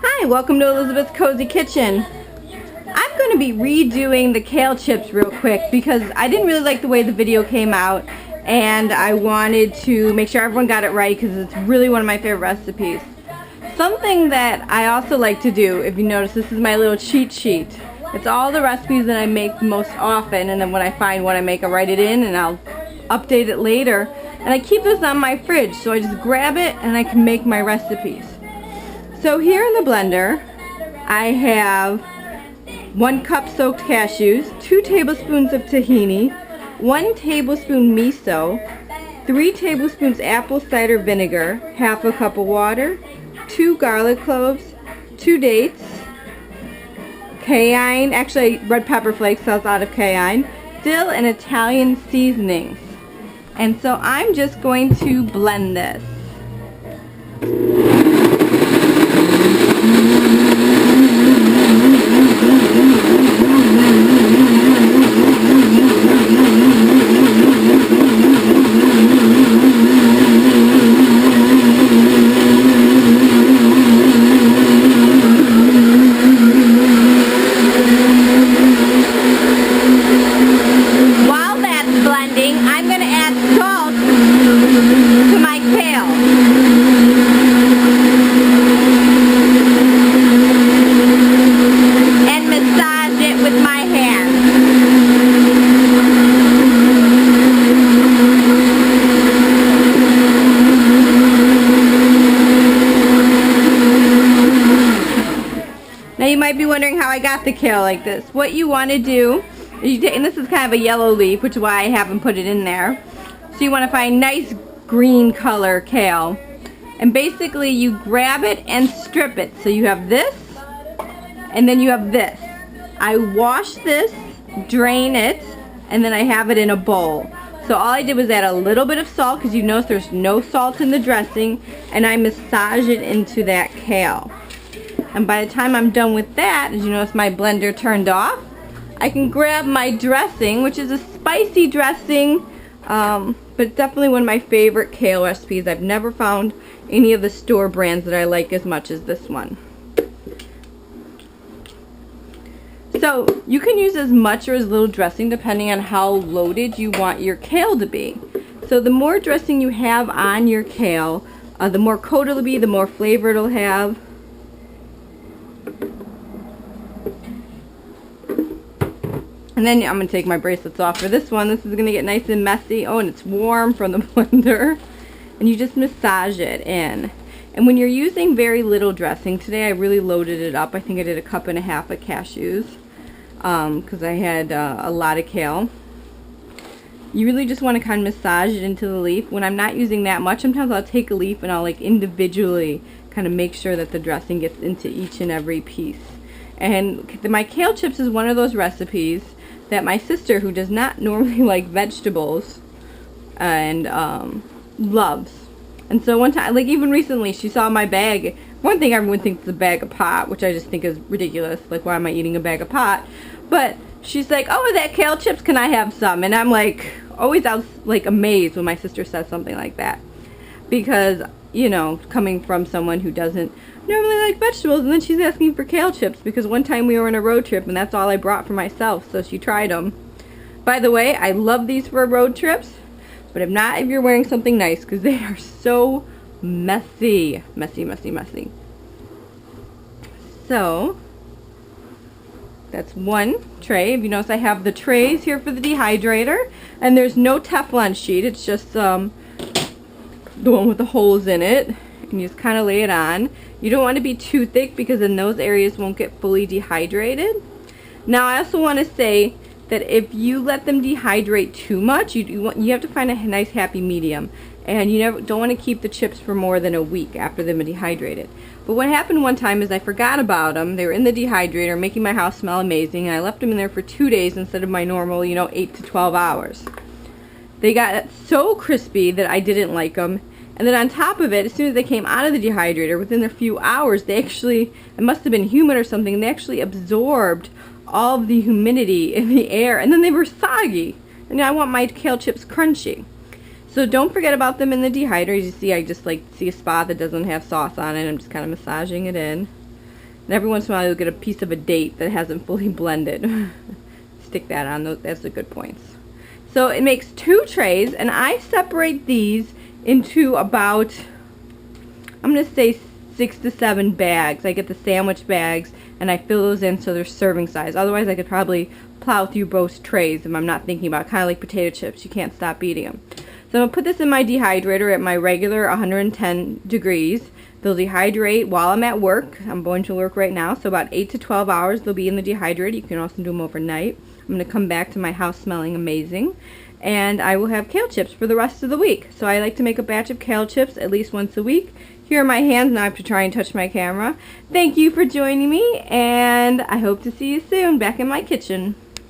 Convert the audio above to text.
Hi, welcome to Elizabeth's Cozy Kitchen. I'm going to be redoing the kale chips real quick because I didn't really like the way the video came out, and I wanted to make sure everyone got it right because it's really one of my favorite recipes. Something that I also like to do, if you notice, this is my little cheat sheet. It's all the recipes that I make most often, and then when I find one I make, I write it in and I'll update it later. And I keep this on my fridge, so I just grab it and I can make my recipes. So here in the blender, I have 1 cup soaked cashews, 2 tablespoons of tahini, 1 tablespoon miso, 3 tablespoons apple cider vinegar, half a cup of water, 2 garlic cloves, 2 dates, cayenne, actually red pepper flakes, so it's out of cayenne, dill, and Italian seasonings. And so I'm just going to blend this. Now you might be wondering how I got the kale like this. What you want to do, and this is kind of a yellow leaf, which is why I haven't put it in there. So you want to find nice green color kale. And basically you grab it and strip it. So you have this, and then you have this. I wash this, drain it, and then I have it in a bowl. So all I did was add a little bit of salt, because you notice there's no salt in the dressing, and I massage it into that kale. And by the time I'm done with that, as you notice my blender turned off, I can grab my dressing, which is a spicy dressing, but it's definitely one of my favorite kale recipes. I've never found any of the store brands that I like as much as this one. So you can use as much or as little dressing depending on how loaded you want your kale to be. So the more dressing you have on your kale, the more coated it'll be, the more flavor it'll have. And then I'm going to take my bracelets off for this one. This is going to get nice and messy. Oh, and it's warm from the blender. And you just massage it in. And when you're using very little dressing, today I really loaded it up. I think I did 1.5 cups of cashews because I had a lot of kale. You really just want to kind of massage it into the leaf. When I'm not using that much, sometimes I'll take a leaf and I'll like individually kind of make sure that the dressing gets into each and every piece. And my kale chips is one of those recipes that my sister, who does not normally like vegetables, and loves. And so one time, like even recently, she saw my bag. One thing everyone thinks is a bag of pot, which I just think is ridiculous. Like, why am I eating a bag of pot? But she's like, oh, is that kale chips? Can I have some? And I'm like, always I was like amazed when my sister says something like that. Because, you know, coming from someone who doesn't normally like vegetables, and then she's asking for kale chips because one time we were on a road trip and that's all I brought for myself, so she tried them. By the way, I love these for road trips, but if not, if you're wearing something nice, because they are so messy. Messy, messy, messy. So that's one tray. If you notice, I have the trays here for the dehydrator, and there's no Teflon sheet. It's just the one with the holes in it, and you just kind of lay it on. You don't want to be too thick because then those areas won't get fully dehydrated. Now I also want to say that if you let them dehydrate too much, you have to find a nice happy medium. And you don't want to keep the chips for more than a week after they've been dehydrated. But what happened one time is I forgot about them. They were in the dehydrator making my house smell amazing, and I left them in there for 2 days instead of my normal, 8 to 12 hours. They got so crispy that I didn't like them. And then on top of it, as soon as they came out of the dehydrator, within a few hours, they actually, it must have been humid or something, and they actually absorbed all of the humidity in the air, and then they were soggy. And I want my kale chips crunchy. So don't forget about them in the dehydrator. You see, I just like see a spot that doesn't have sauce on it. I'm just kind of massaging it in. And every once in a while you'll get a piece of a date that hasn't fully blended. Stick that on. That's the good points. So it makes 2 trays, and I separate these into about, I'm going to say 6 to 7 bags. I get the sandwich bags and I fill those in so they're serving size. Otherwise I could probably plow through both trays if I'm not thinking about it. Kind of like potato chips. You can't stop eating them. So I'm going to put this in my dehydrator at my regular 110 degrees. They'll dehydrate while I'm at work. I'm going to work right now, so about 8 to 12 hours they'll be in the dehydrator. You can also do them overnight. I'm going to come back to my house smelling amazing. And I will have kale chips for the rest of the week. So I like to make a batch of kale chips at least once a week. Here are my hands. Now I have to try and touch my camera. Thank you for joining me, and I hope to see you soon back in my kitchen.